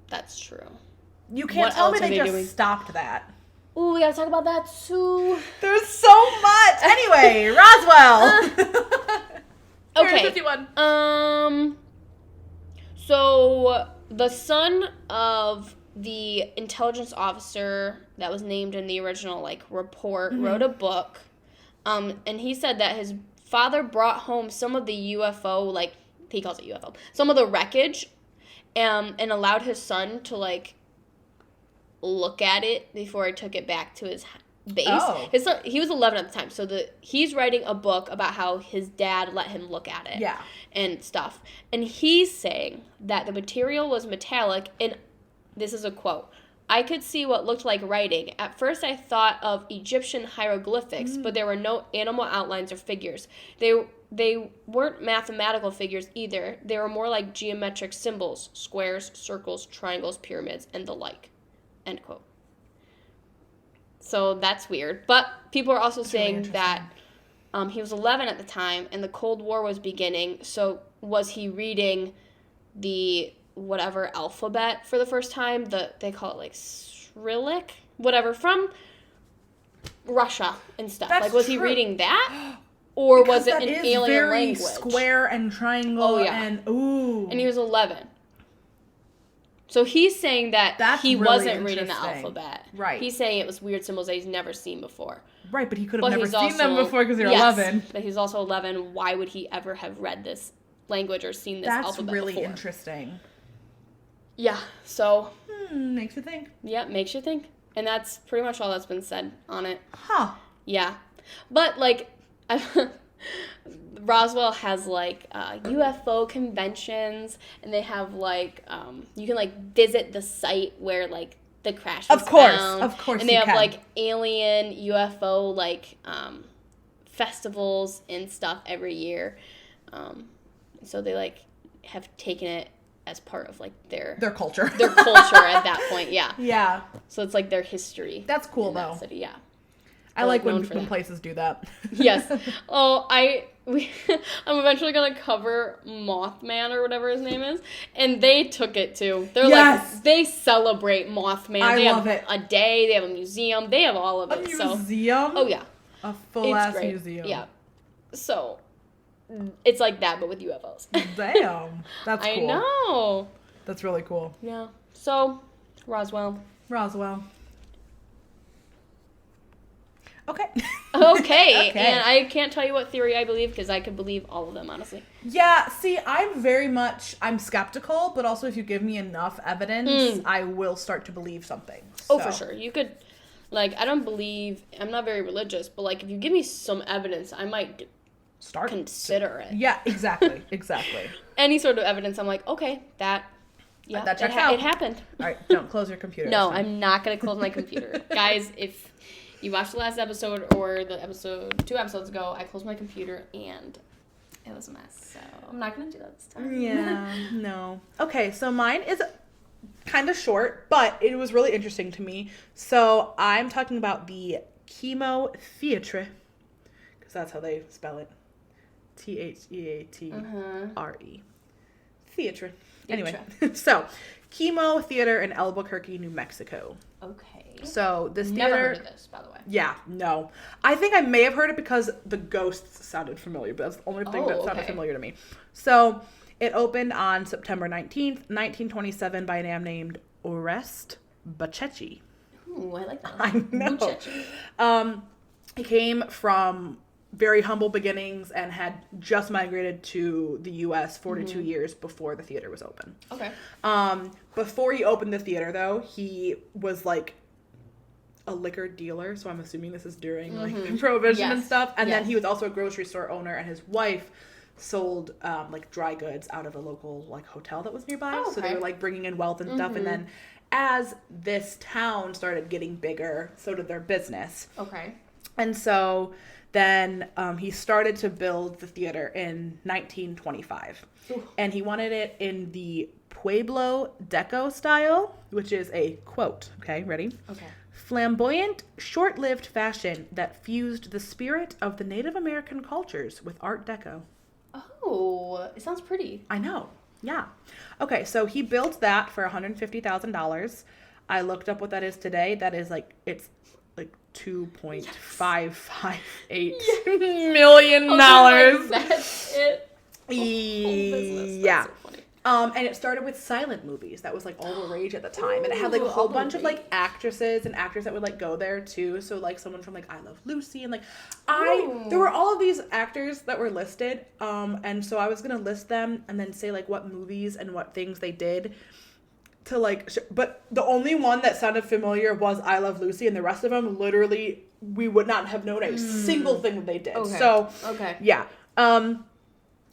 That's true. You can't tell me they just stopped that. Ooh, we gotta talk about that too. There's so much. Anyway, Roswell. Okay. 51. So the son of the intelligence officer that was named in the original like report wrote a book. And he said that his father brought home some of the UFO, like he calls it UFO, some of the wreckage, and allowed his son to like look at it before he took it back to his base. Oh. His son, he was 11 at the time, so he's writing a book about how his dad let him look at it. Yeah. And stuff. And he's saying that the material was metallic, and this is a quote, "I could see what looked like writing. At first I thought of Egyptian hieroglyphics, but there were no animal outlines or figures. They weren't mathematical figures either. They were more like geometric symbols, squares, circles, triangles, pyramids, and the like." End quote. So that's weird. But people are also saying that he was 11 at the time, and the Cold War was beginning. So was he reading the whatever alphabet for the first time? They call it like Cyrillic, whatever, from Russia and stuff. That's like, was true. he reading that? Or because was it an alien very language? Square and triangle. Oh, yeah. And ooh. And he was 11. So he's saying that he really wasn't reading the alphabet. Right. He's saying it was weird symbols that he's never seen before. Right, but he could have never seen them before because you're 11. But he's also 11. Why would he ever have read this language or seen this alphabet before? That's really interesting. Yeah, so... makes you think. Yeah, makes you think. And that's pretty much all that's been said on it. Huh. Yeah. But, like... Roswell has like UFO conventions, and they have like you can like visit the site where like the crash was found. Of course, and they have like alien UFO like festivals and stuff every year. So they like have taken it as part of like their culture. Their culture at that point, yeah. Yeah. So it's like their history. That's cool though. City, yeah. I like when places do that. Yes. Oh, I'm eventually going to cover Mothman or whatever his name is. And they took it too. They're like, they celebrate Mothman. They love have it. a day. They have a museum. They have all of it. A museum? Oh, yeah. A full-ass museum. Yeah. So, it's like that, but with UFOs. Damn. That's cool. I know. That's really cool. Yeah. So, Roswell. Okay. Okay. And I can't tell you what theory I believe because I could believe all of them, honestly. Yeah, see, I'm skeptical, but also if you give me enough evidence, I will start to believe something. So. Oh, for sure. You could, like, I'm not very religious, but, like, if you give me some evidence, I might consider it. Yeah, exactly. Any sort of evidence, I'm like, okay, that checks out. It happened. All right, don't close your computer. No, I'm not going to close my computer. Guys, if you watched the last episode or the episode 2 episodes ago, I closed my computer and it was a mess. So I'm not going to do that this time. Yeah, no. Okay, so mine is kind of short, but it was really interesting to me. So I'm talking about the KiMo theatre, because that's how they spell it. Theatre. Theatre. Anyway, so KiMo Theater in Albuquerque, New Mexico. Okay. So this theater. Never heard of this, by the way. Yeah, no. I think I may have heard it because the ghosts sounded familiar, but that's the only thing that sounded familiar to me. So it opened on September 19th, 1927 by a man named Orest Bachechi. Ooh, I like that. I know. Bachechi. He came from very humble beginnings and had just migrated to the U.S. 42 years before the theater was open. Okay. Before he opened the theater, though, he was like a liquor dealer, so I'm assuming this is during like Prohibition and stuff. And then he was also a grocery store owner, and his wife sold like dry goods out of a local like hotel that was nearby. Oh, okay. So they were like bringing in wealth and stuff. And then as this town started getting bigger, so did their business. Okay. And so then he started to build the theater in 1925. Ooh. And he wanted it in the Pueblo Deco style, which is a quote. Okay, ready? Okay. Flamboyant, short-lived fashion that fused the spirit of the Native American cultures with Art Deco. Oh, it sounds pretty. I know. Yeah. Okay, so he built that for $150,000. I looked up what that is today. That is like, it's like $2.558 million. Like, that's it. Yeah. That's so funny. And it started with silent movies. That was like all the rage at the time. And it had like a whole bunch of like actresses and actors that would like go there too. So like someone from like I Love Lucy and like there were all of these actors that were listed. And so I was going to list them and then say like what movies and what things they did to like, but the only one that sounded familiar was I Love Lucy, and the rest of them literally we would not have known a single thing that they did. Okay. So yeah.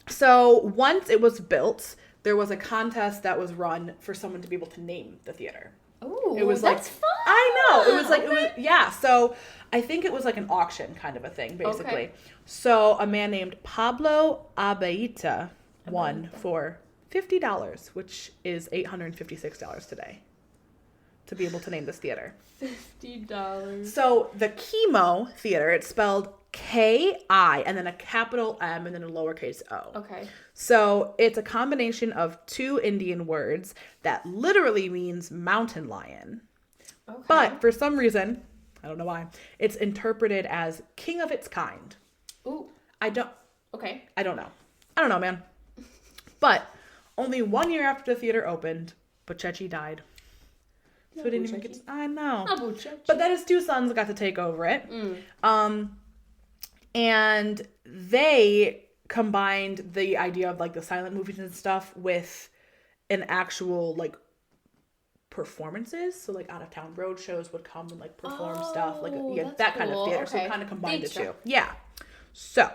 So once it was built, there was a contest that was run for someone to be able to name the theater. Oh, it was that's fun. I know. It was like, so I think it was like an auction kind of a thing, basically. Okay. So a man named Pablo Abaita won for $50, which is $856 today, to be able to name this theater. $50. So the KiMo Theater, it's spelled K-I and then a capital M and then a lowercase o. Okay. So it's a combination of two Indian words that literally means mountain lion. Okay. But for some reason, I don't know why, it's interpreted as king of its kind. Ooh. I don't know. I don't know, man. But only 1 year after the theater opened, Bachechi died. So it didn't even get I know. But then his two sons got to take over it. And they combined the idea of like the silent movies and stuff with an actual like performances. So like out of town road shows would come and like perform stuff. Like that kind of theater. Okay. So it kind of combined the two. Yeah. So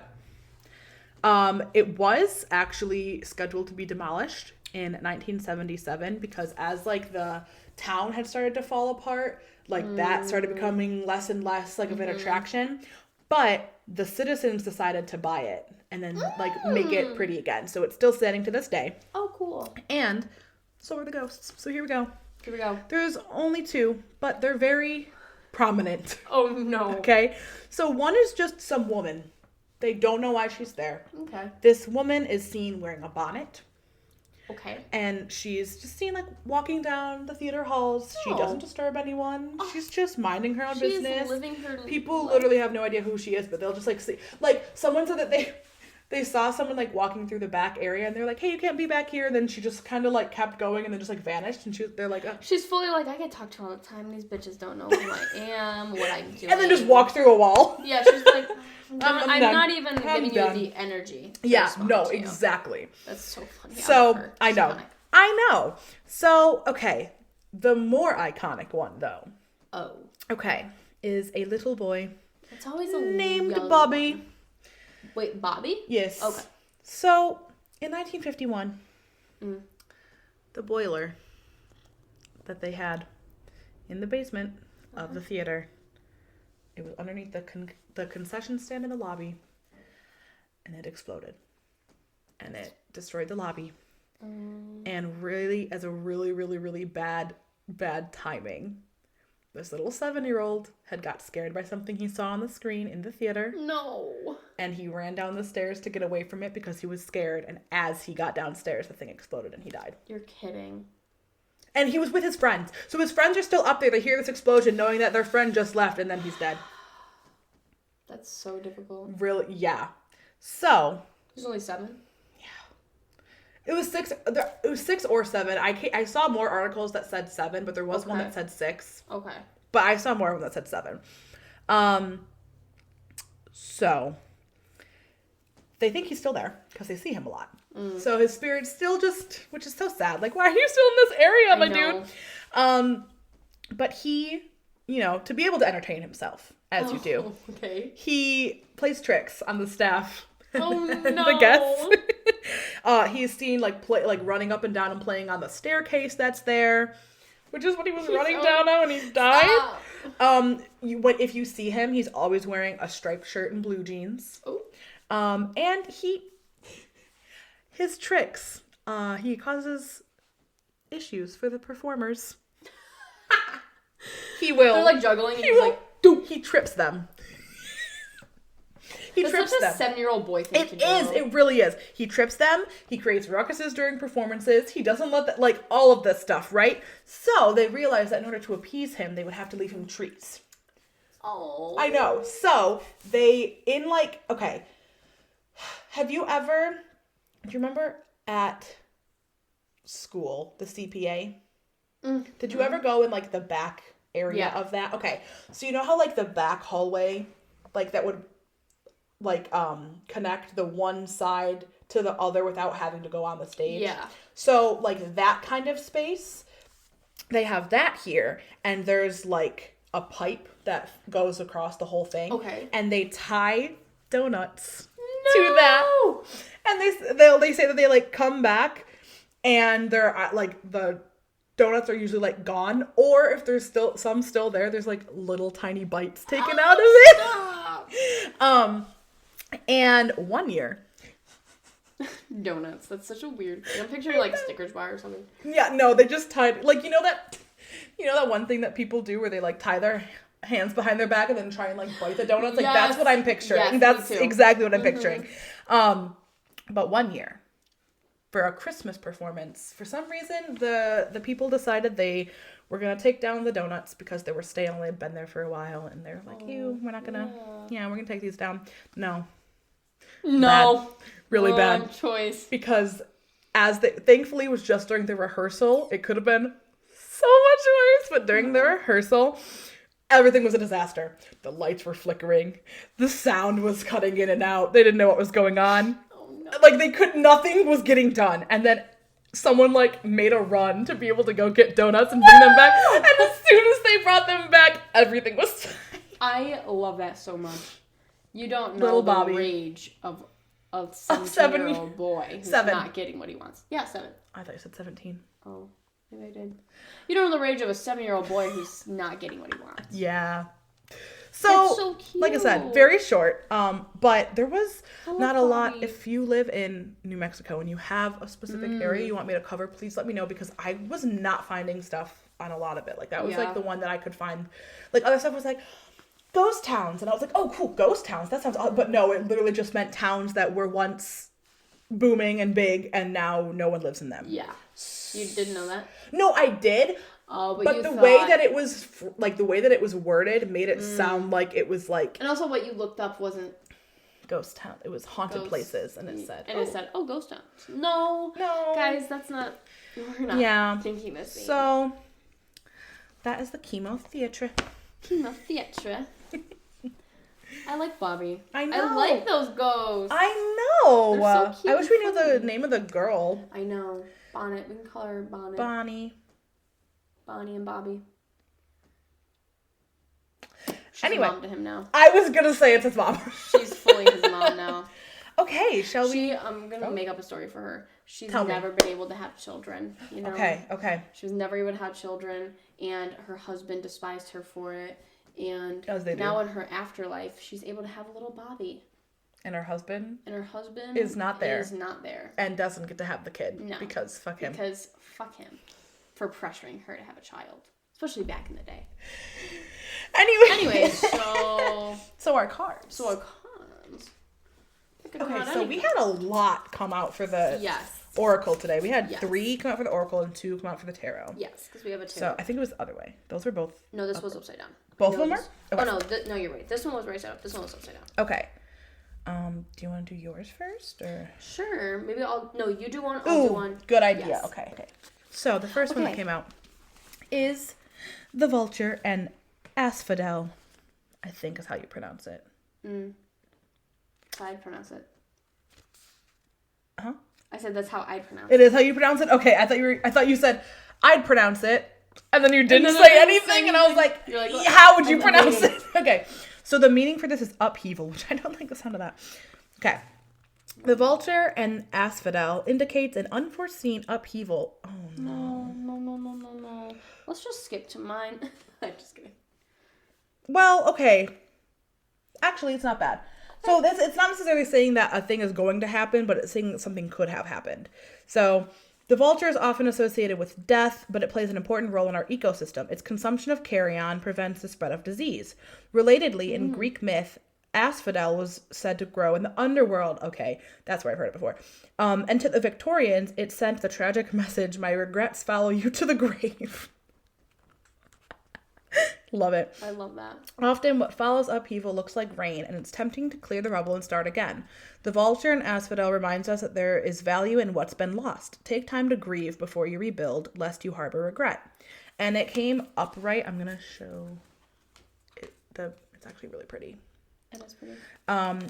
it was actually scheduled to be demolished in 1977 because as like the town had started to fall apart, like that started becoming less and less like of an attraction. But the citizens decided to buy it and then like make it pretty again. So it's still standing to this day. Oh, cool. And so are the ghosts. So here we go. Here. There's only two, but they're very prominent. Oh, no. Okay. So one is just some woman. They don't know why she's there. Okay. This woman is seen wearing a bonnet. Okay. And she's just seen like walking down the theater halls. She doesn't disturb anyone. She's just minding her own business. Living her People life. literally have no idea who she is, but they'll just like see. Like someone said that they saw someone like walking through the back area, and they're like, "Hey, you can't be back here." And then she just kind of like kept going, and then just like vanished. And they're like, she's fully like, I get talked to all the time. These bitches don't know who I am, what I'm doing. And then just walk through a wall. Yeah, she's like, I'm not even giving you the energy. Yeah, no, exactly. That's so funny. So I know. So okay, the more iconic one though. Oh. Okay, is a little boy. It's always a named Bobby. One. Wait, Bobby? Yes. Okay. So, in 1951, the boiler that they had in the basement of the theater, it was underneath the concession stand in the lobby, and it exploded. And it destroyed the lobby. And really, as a really, really, really bad timing, this little 7-year-old had got scared by something he saw on the screen in the theater. No. And he ran down the stairs to get away from it because he was scared. And as he got downstairs, the thing exploded and he died. You're kidding. And he was with his friends. So his friends are still up there. They hear this explosion knowing that their friend just left and then he's dead. That's so difficult. Really? Yeah. So. There's only 7? It was 6. It was 6 or 7. I saw more articles that said 7, but there was one that said 6. Okay. But I saw more of them that said 7. So they think he's still there because they see him a lot. So his spirit's still which is so sad. Like, why are you still in this area, my dude? But he, to be able to entertain himself, as you do, he plays tricks on the staff. Oh no! The guests. He's seen running up and down and playing on the staircase that's there, which is what he was running down on when he died. If you see him, he's always wearing a striped shirt and blue jeans. Oh. And his tricks, he causes issues for the performers. He will. They're like juggling. And he trips them. He trips such them. a 7-year-old boy thing to do. It is. It really is. He trips them. He creates ruckuses during performances. He doesn't let that, all of this stuff, right? So they realized that in order to appease him, they would have to leave him treats. Oh. I know. So they, okay. Do you remember at school, the CPA? Did you ever go in, the back area of that? Okay. So you know how, the back hallway, that would connect the one side to the other without having to go on the stage. Yeah. So that kind of space, they have that here, and there's a pipe that goes across the whole thing. Okay. And they tie donuts to that. And they say that they come back and they're the donuts are usually gone, or if there's still some there, there's little tiny bites taken out of it. Stop. And one year. Donuts. That's such a weird thing. I'm picturing Snickers bar or something. Yeah, no, they just tied that one thing that people do where they tie their hands behind their back and then try and bite the donuts. That's what I'm picturing. Yes, that's exactly what I'm picturing. But one year, for a Christmas performance, for some reason the people decided they were gonna take down the donuts because they were stale and they'd been there for a while, and they're like, "Ew, we're not gonna. Yeah, we're gonna take these down." No. Bad. Really bad choice. Because thankfully it was just during the rehearsal. It could have been so much worse, but during the rehearsal, everything was a disaster. The lights were flickering. The sound was cutting in and out. They didn't know what was going on. Oh no. Nothing was getting done. And then someone made a run to be able to go get donuts and bring them back. And as soon as they brought them back, everything was fine. I love that so much. You don't know Little the Bobby. Rage of a 17-year-old boy who's not getting what he wants. Yeah, 7. I thought you said 17. Oh, maybe I did. You don't know the rage of a 7-year-old boy who's not getting what he wants. Yeah. That's so cute. Like I said, very short. But there was not a lot. Bobby. If you live in New Mexico and you have a specific area you want me to cover, please let me know, because I was not finding stuff on a lot of it. That was the one that I could find. Other stuff was ghost towns, and I was like, oh cool, ghost towns, that sounds odd. But no, it literally just meant towns that were once booming and big and now no one lives in them. Yeah. You didn't know that? No, I did. Oh, but the way that it was the way that it was worded made it sound like it was and also what you looked up wasn't ghost town. It was haunted places, and it said. And it said, "Oh, ghost towns." No, guys, that's not. We're not thinking this. So that is the KiMo theatre. KiMo theatre. I like Bobby. I know. I like those ghosts. I know. They're so cute. I wish we knew the name of the girl. I know. Bonnet. We can call her Bonnet. Bonnie and Bobby. She's anyway, a mom to him now. I was gonna say it's his mom. She's fully his mom now. Okay, shall we? I'm gonna make up a story for her. She's Tell never me. been able to have children. You know. Okay. She was never able to have children, and her husband despised her for it. And as they now do. in her afterlife, she's able to have a little Bobby. And her husband. Is not there. And doesn't get to have the kid. No. Because fuck him. For pressuring her to have a child, especially back in the day. Anyway, so our cards. Okay, so we had a lot come out for the Oracle today. We had 3 come out for the Oracle and 2 come out for the Tarot. Yes, because we have a Tarot. So I think it was the other way. Those were both. No, this was upside down. Both of them were? Okay. Oh no, no, you're right. This one was right side up. This one was upside down. Okay. Do you want to do yours first, or? Sure. Maybe you do one. I'll do one. Good idea. Yes. Okay. So the first one that came out is the Vulture and Asphodel. I think is how you pronounce it. I'd pronounce it. Huh? I said that's how I'd pronounce it. It is how you pronounce it? Okay, I thought you said I'd pronounce it, and then you didn't say anything, and I was like, how would you pronounce it? Okay, so the meaning for this is upheaval, which I don't like the sound of that. Okay. The Vulture and Asphodel indicates an unforeseen upheaval. Oh, no. No. Let's just skip to mine. I'm just kidding. Well, okay. Actually, it's not bad. So it's not necessarily saying that a thing is going to happen, but it's saying that something could have happened. So the vulture is often associated with death, but it plays an important role in our ecosystem. Its consumption of carrion prevents the spread of disease. Relatedly, in Greek myth, asphodel was said to grow in the underworld. Okay, that's where I've heard it before. And to the Victorians, it sent the tragic message, "My regrets follow you to the grave." Love it. I love that. Often what follows upheaval looks like rain, and it's tempting to clear the rubble and start again. The vulture and asphodel reminds us that there is value in what's been lost. Take time to grieve before you rebuild, lest you harbor regret. And it came upright. I'm going to show it. It's actually really pretty. It is pretty.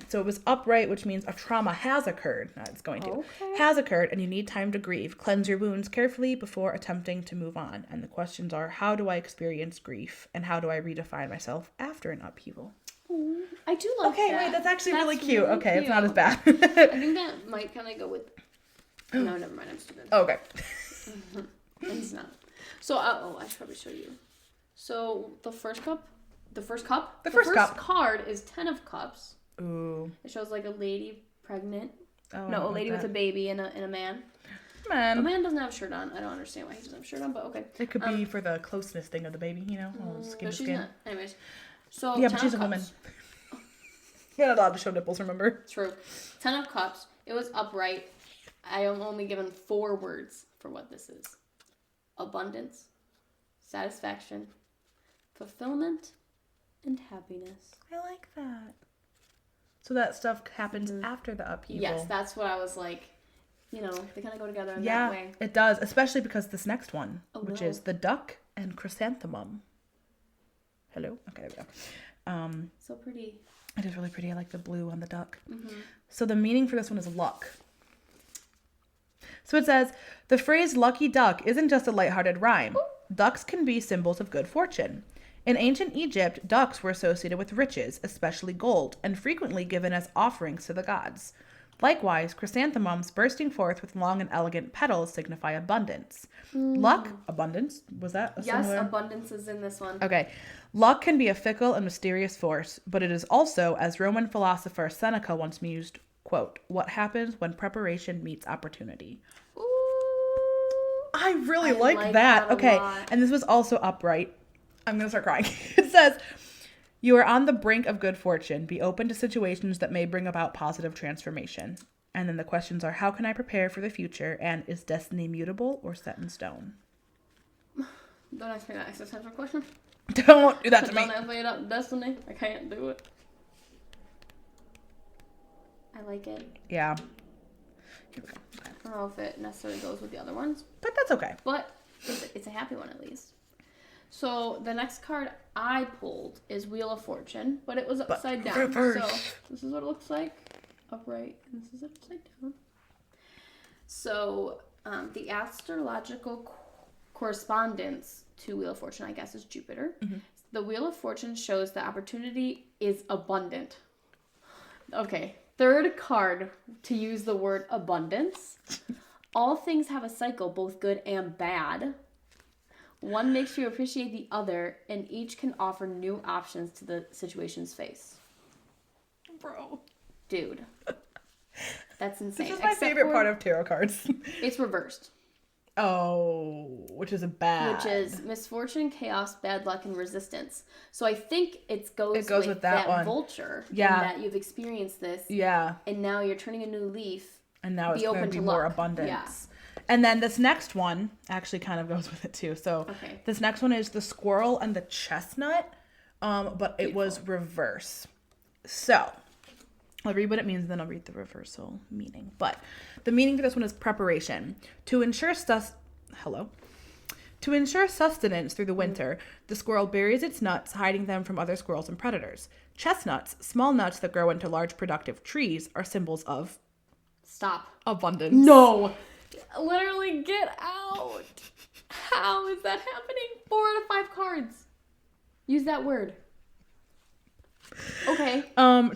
So it was upright, which means a trauma has occurred. Not it's going to. Okay. Has occurred, and you need time to grieve. Cleanse your wounds carefully before attempting to move on. And the questions are, how do I experience grief? And how do I redefine myself after an upheaval? Ooh, I do like that. Okay, wait, that's actually really cute. Really okay, cute. It's not as bad. I think that might kind of go with... No, never mind. I'm stupid. Okay. It's not. So, I should probably show you. So, the first card is 10 of Cups. Ooh. It shows like a lady pregnant. Oh, no, a lady with a baby and a man. Man. A man doesn't have a shirt on. I don't understand why he doesn't have a shirt on, but okay. It could be for the closeness thing of the baby, you know? Skin to skin. Not. Anyways. So, yeah, but she's a woman. You're not allowed to show nipples, remember? True. 10 of Cups. It was upright. I am only given 4 words for what this is. Abundance, satisfaction, fulfillment, and happiness. I like that. So that stuff happens after the upheaval. Yes, that's what I was like. You know, they kind of go together in that way. Yeah, it does. Especially because this next one, which is the duck and chrysanthemum. Hello? Okay, there we go. So pretty. It is really pretty. I like the blue on the duck. Mm-hmm. So the meaning for this one is luck. So it says, the phrase lucky duck isn't just a lighthearted rhyme. Ducks can be symbols of good fortune. In ancient Egypt, ducks were associated with riches, especially gold, and frequently given as offerings to the gods. Likewise, chrysanthemums bursting forth with long and elegant petals signify abundance. Luck, abundance, was that a similar? Yes, abundance is in this one. Okay. Luck can be a fickle and mysterious force, but it is also, as Roman philosopher Seneca once mused, quote, what happens when preparation meets opportunity. Ooh, I really like that. Okay. And this was also upright. I'm going to start crying. It says, you are on the brink of good fortune. Be open to situations that may bring about positive transformation. And then the questions are, how can I prepare for the future? And is destiny mutable or set in stone? Don't ask me that existential question. Don't do that to me. Don't ask me about destiny. I can't do it. I like it. Yeah. Here we go. I don't know if it necessarily goes with the other ones. But that's okay. But it's a happy one at least. So the next card I pulled is Wheel of Fortune, but it was upside down. Reverse. So this is what it looks like. Upright. And this is upside down. So the astrological correspondence to Wheel of Fortune, I guess, is Jupiter. Mm-hmm. The Wheel of Fortune shows that opportunity is abundant. Okay. Third card to use the word abundance. All things have a cycle, both good and bad. One makes you appreciate the other, and each can offer new options to the situation's face. Bro. Dude. That's insane. This is my favorite part of tarot cards. It's reversed. Oh, which is bad. Which is misfortune, chaos, bad luck, and resistance. So I think it goes with that one. vulture. Yeah. In that you've experienced this. Yeah. And now you're turning a new leaf. And now it's going to be more abundance. Yeah. And then this next one actually kind of goes with it too. So This next one is the squirrel and the chestnut, but it was reverse. So I'll read what it means, and then I'll read the reversal meaning. But the meaning for this one is preparation. To ensure sustenance through the winter, the squirrel buries its nuts, hiding them from other squirrels and predators. Chestnuts, small nuts that grow into large productive trees, are symbols of abundance. No! Literally, get out! How is that happening? 4 out of 5 cards. Use that word. Okay.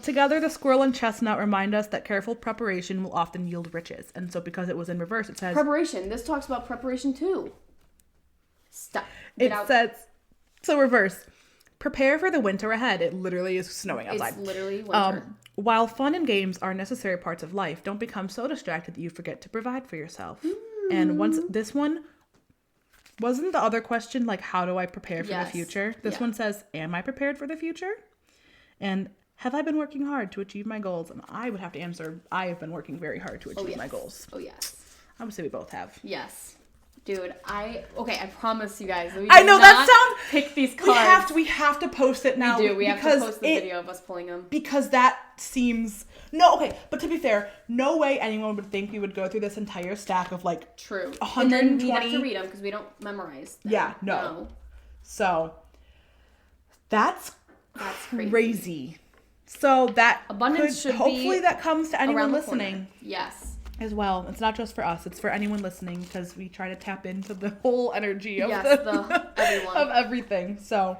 Together, the squirrel and chestnut remind us that careful preparation will often yield riches. And so because it was in reverse, it says... Preparation. This talks about preparation too. Stop. It says... So reverse. Prepare for the winter ahead. It literally is snowing outside. It's literally winter. While fun and games are necessary parts of life, don't become so distracted that you forget to provide for yourself. And once this one... Wasn't the other question like, how do I prepare for the future? This one says, am I prepared for the future? And have I been working hard to achieve my goals? And I would have to answer, I have been working very hard to achieve my goals. Oh, yes. I would say we both have. Yes. Dude, I promise you guys. I know that sounds... Pick these cards. We have to post it now. We do. We have to post the video of us pulling them. Because that seems... No, okay. But to be fair, no way anyone would think we would go through this entire stack of like... True. 120... And then we have to read them because we don't memorize them. Yeah, no. So, that's crazy. So that abundance should hopefully be that comes to anyone listening. Yes. As well. It's not just for us, it's for anyone listening because we try to tap into the whole energy of everyone. of everything. So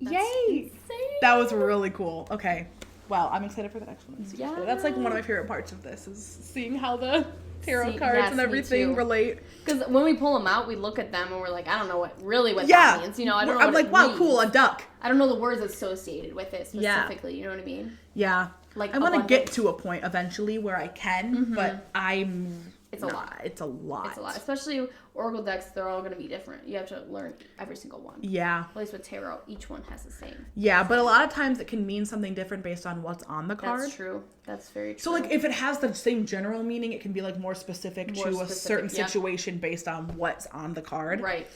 that's yay. Insane. That was really cool. Okay. Well, I'm excited for the next one. Yeah. That's like one of my favorite parts of this is seeing how the tarot cards and everything relate. Because when we pull them out, we look at them and we're like, I don't know what that means. You know, I don't know. I'm like, wow, cool, a duck. I don't know the words associated with it specifically. Yeah. You know what I mean? Yeah. Like I want to get to a point eventually where I can, but it's a lot. It's a lot. Especially Oracle decks, they're all going to be different. You have to learn every single one. Yeah. At least with tarot, each one has the same. Yeah, but a lot of times it can mean something different based on what's on the card. That's true. That's very true. So like if it has the same general meaning, it can be like more specific to a certain situation based on what's on the card. Right.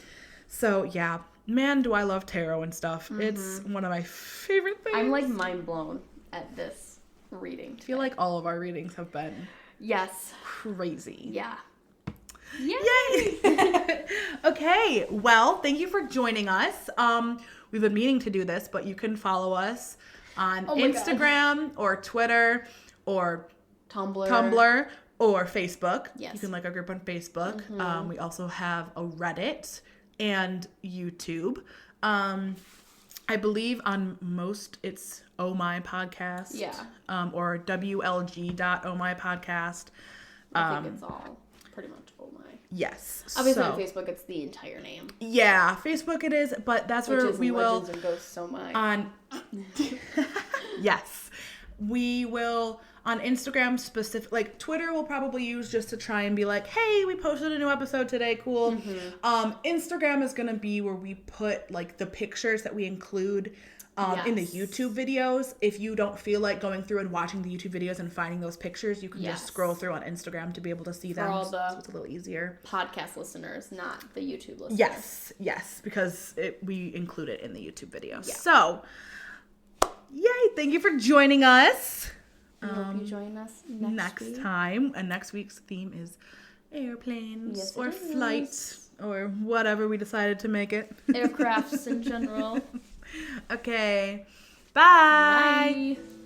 So yeah, man, do I love tarot and stuff. Mm-hmm. It's one of my favorite things. I'm like mind blown at this reading. I feel like all of our readings have been crazy. Yeah. Yay! Okay, well, thank you for joining us. We've been meaning to do this, but you can follow us on Instagram or Twitter or Tumblr or Facebook. Yes. You can like our group on Facebook. Mm-hmm. We also have a Reddit and YouTube. I believe on most it's Oh My Podcast. Yeah. Or WLG.ohmypodcast. I think it's all pretty much Oh My. Yes. Obviously on Facebook it's the entire name. Yeah, Facebook it is, but that's where we will Legends and Ghosts Oh My. On Yes. We will on Instagram specific, like Twitter we'll probably use just to try and be like, hey, we posted a new episode today, cool. Mm-hmm. Instagram is gonna be where we put like the pictures that we include in the YouTube videos. If you don't feel like going through and watching the YouTube videos and finding those pictures, you can just scroll through on Instagram to be able to see them. For all so it's a little easier. Podcast listeners, not the YouTube listeners. Yes, because we include it in the YouTube video. Yeah. So, yay! Thank you for joining us. We hope you join us next week. time. And next week's theme is airplanes or it flights or whatever we decided to make it. Aircrafts in general. Okay. Bye. Bye.